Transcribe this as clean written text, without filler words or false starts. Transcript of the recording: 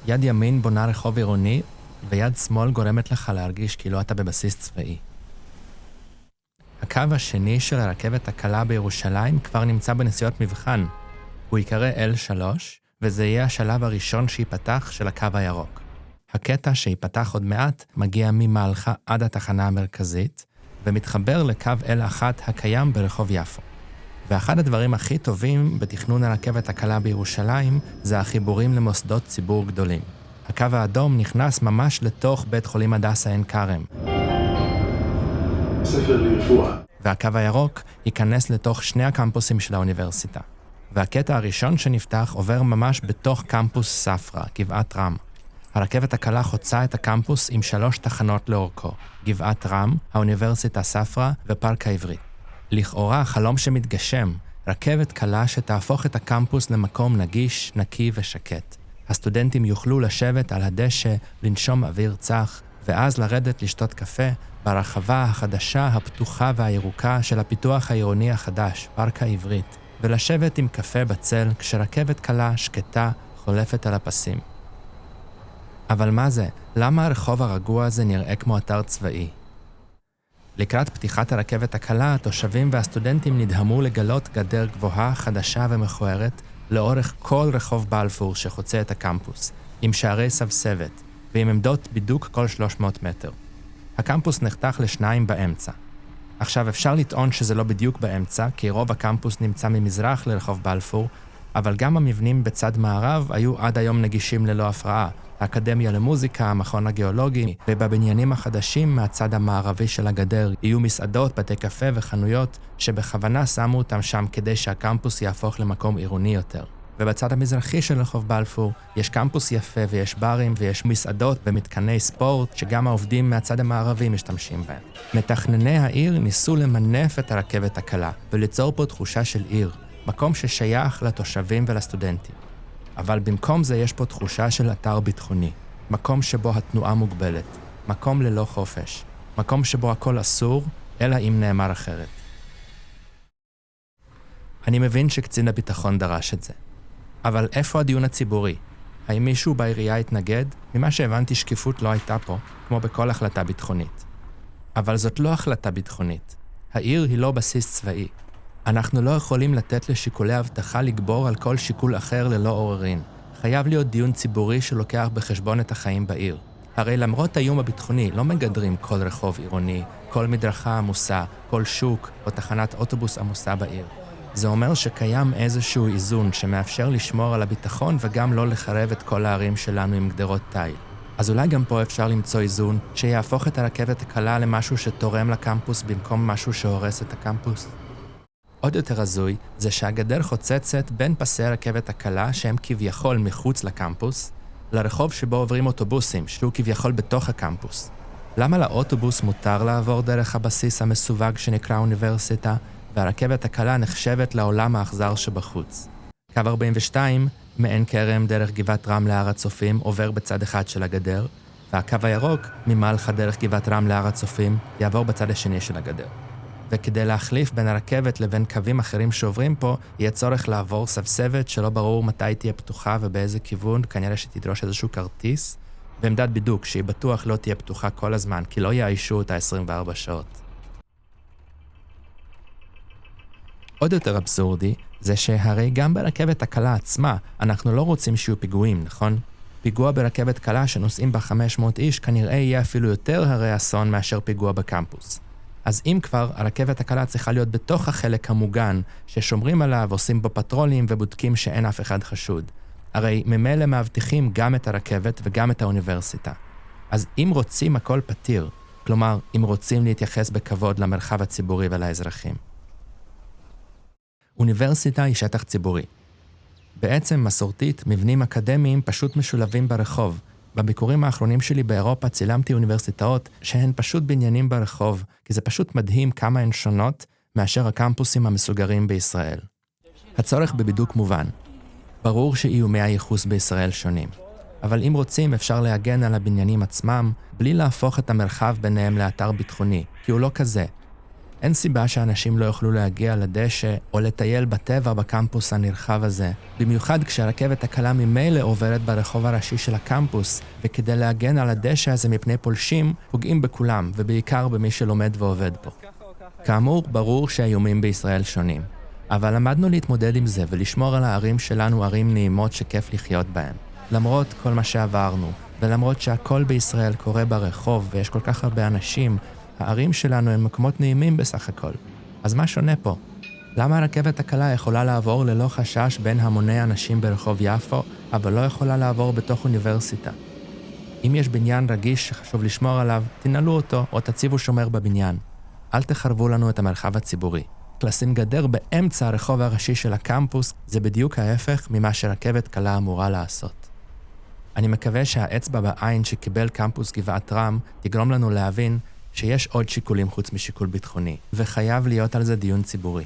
יד ימין בונה רחוב עירוני, ויד שמאל גורמת לך להרגיש כאילו אתה בבסיס צבאי. הקו השני של הרכבת הקלה בירושלים כבר נמצא בנסיעות מבחן. הוא יקרא L3, וזה יהיה השלב הראשון שיפתח של הקו הירוק. הקטע שיפתח עוד מעט מגיע ממלחה עד התחנה המרכזית, ומתחבר לקו L1 הקיים ברחוב יפו. ואחד הדברים הכי טובים בתכנון הרכבת הקלה בירושלים זה החיבורים למוסדות ציבור גדולים. הקו האדום נכנס ממש לתוך בית חולים הדסה עין כרם. ספר לרפואה. והקו הירוק ייכנס לתוך שני הקמפוסים של האוניברסיטה. והקטע הראשון שנפתח עובר ממש בתוך קמפוס ספרא, גבעת רם. הרכבת הקלה חוצה את הקמפוס עם 3 תחנות לאורכו, גבעת רם, האוניברסיטה ספרא ופארק העברית. לכאורה חלום שמתגשם, רכבת קלה שתהפוך את הקמפוס למקום נגיש, נקי ושקט. הסטודנטים יוכלו לשבת על הדשא, לנשום אוויר צח, ואז לרדת לשתות קפה ברחבה החדשה, הפתוחה והירוקה של הפיתוח העירוני החדש, פארק העברית, ולשבת עם קפה בצל כשרכבת קלה שקטה חולפת על הפסים. אבל מה זה? למה הרחוב הרגוע הזה נראה כמו אתר צבאי? לקראת פתיחת הרכבת הקלה, התושבים והסטודנטים נדהמו לגלות גדר גבוהה, חדשה ומכוערת לאורך כל רחוב בלפור שחוצה את הקמפוס, עם שערי סבסבת ועם עמדות בידוק כל 300 מטר. הקמפוס נחתך לשניים באמצע. עכשיו אפשר לטעון שזה לא בדיוק באמצע, כי רוב הקמפוס נמצא ממזרח לרחוב בלפור, אבל גם המבנים בצד מערב היו עד היום נגישים ללא הפרעה. האקדמיה למוזיקה, המכון הגיאולוגי, ובבניינים החדשים מהצד המערבי של הגדר יהיו מסעדות, בתי קפה וחנויות שבכוונה שמו אותם שם כדי שהקמפוס יהפוך למקום עירוני יותר. ובצד המזרחי של רחוב בלפור יש קמפוס יפה ויש ברים ויש מסעדות ומתקני ספורט שגם העובדים מהצד המערבי משתמשים בהם. מתכנני העיר ניסו למנף את הרכבת הקלה וליצור פה תחושה של עיר, מקום ששייך לתושבים ולסטודנטים. אבל במקום זה יש פה תחושה של אתר ביטחוני, מקום שבו התנועה מוגבלת, מקום ללא חופש, מקום שבו הכל אסור, אלא אם נאמר אחרת. אני מבין שקצין הביטחון דרש את זה. אבל איפה הדיון הציבורי? האם מישהו בעירייה התנגד? ממה שהבנתי שקיפות לא הייתה פה, כמו בכל החלטה ביטחונית. אבל זאת לא החלטה ביטחונית. העיר היא לא בסיס צבאי. אנחנו לא יכולים לתת לשיקולי הבטחה לגבור על כל שיקול אחר ללא עוררין. חייב להיות דיון ציבורי שלוקח בחשבון את החיים בעיר. הרי למרות האיום הביטחוני לא מגדרים כל רחוב עירוני, כל מדרכה עמוסה, כל שוק או תחנת אוטובוס עמוסה בעיר. זה אומר שקיים איזשהו איזון שמאפשר לשמור על הביטחון וגם לא לחרב את כל הערים שלנו עם גדרות תיל. אז אולי גם פה אפשר למצוא איזון שיהפוך את הרכבת הקלה למשהו שתורם לקמפוס במקום משהו שהורס את הקמפוס. עוד יותר הזוי זה שהגדר חוצצת בין פסי הרכבת הקלה שהם כביכול מחוץ לקמפוס, לרחוב שבו עוברים אוטובוסים שהוא כביכול בתוך הקמפוס. למה לאוטובוס מותר לעבור דרך הבסיס המסווג שנקרא אוניברסיטה, והרכבת הקלה נחשבת לעולם האכזר שבחוץ? קו 42, מעין כרם דרך גבעת רם להר הצופים, עובר בצד אחד של הגדר, והקו הירוק, ממלחה דרך גבעת רם להר הצופים, יעבור בצד השני של הגדר. וכדי להחליף בין הרכבת לבין קווים אחרים שעוברים פה, יהיה צורך לעבור סבסבת שלא ברור מתי תהיה פתוחה ובאיזה כיוון, כנראה שתדרוש איזשהו כרטיס, ועמדת בידוק שהיא בטוח לא תהיה פתוחה כל הזמן, כי לא יאיישו אותה 24 שעות. עוד יותר אבסורדי, זה שהרי גם ברכבת הקלה עצמה, אנחנו לא רוצים שיהיו פיגועים, נכון? פיגוע ברכבת קלה שנוסעים בה 500 איש, כנראה יהיה אפילו יותר הרי אסון מאשר פיגוע בקמפוס. אז אם כבר, הרכבת הקלה צריכה להיות בתוך החלק המוגן, ששומרים עליו, עושים בו פטרולים ובודקים שאין אף אחד חשוד. הרי ממילא מאבטיחים גם את הרכבת וגם את האוניברסיטה. אז אם רוצים הכל פתיר, כלומר, אם רוצים להתייחס בכבוד למרחב הציבורי ולאזרחים. אוניברסיטה היא שטח ציבורי. בעצם מסורתית, מבנים אקדמיים פשוט משולבים ברחוב. בביקורים האחרונים שלי באירופה צילמתי אוניברסיטאות שהן פשוט בניינים ברחוב, כי זה פשוט מדהים כמה הן שונות מאשר הקמפוסים המסוגרים בישראל. הצורך בבידוק מובן. ברור שאיומי הייחוס בישראל שונים. אבל אם רוצים אפשר להגן על הבניינים עצמם, בלי להפוך את המרחב ביניהם לאתר ביטחוני, כי הוא לא כזה. אין סיבה שאנשים לא יוכלו להגיע לדשא או לטייל בטבע בקמפוס הנרחב הזה, במיוחד כשהרכבת הקלה ממילא עוברת ברחוב הראשי של הקמפוס, וכדי להגן על הדשא הזה מפני פולשים, פוגעים בכולם, ובעיקר במי שלומד ועובד פה. כאמור, ברור שהאיומים בישראל שונים, אבל למדנו להתמודד עם זה ולשמור על הערים שלנו ערים נעימות שכיף לחיות בהן. למרות כל מה שעברנו, ולמרות שהכל בישראל קורה ברחוב ויש כל כך הרבה אנשים, הערים שלנו הם מקומות נעימים בסך הכל. אז מה שונה פה? למה הרכבת הקלה יכולה לעבור ללא חשש בין המוני אנשים ברחוב יפו, אבל לא יכולה לעבור בתוך אוניברסיטה? אם יש בניין רגיש שחשוב לשמור עליו, תנעלו אותו או תציבו שומר בבניין. אל תחרבו לנו את המרחב הציבורי. לשים גדר באמצע הרחוב הראשי של הקמפוס זה בדיוק ההפך ממה שרכבת קלה אמורה לעשות. אני מקווה שהאצבע בעין שקיבל קמפוס גבעת רם תגרום לנו להבין שיש עוד שיקולים חוץ משיקול ביטחוני, וחייב להיות על זה דיון ציבורי.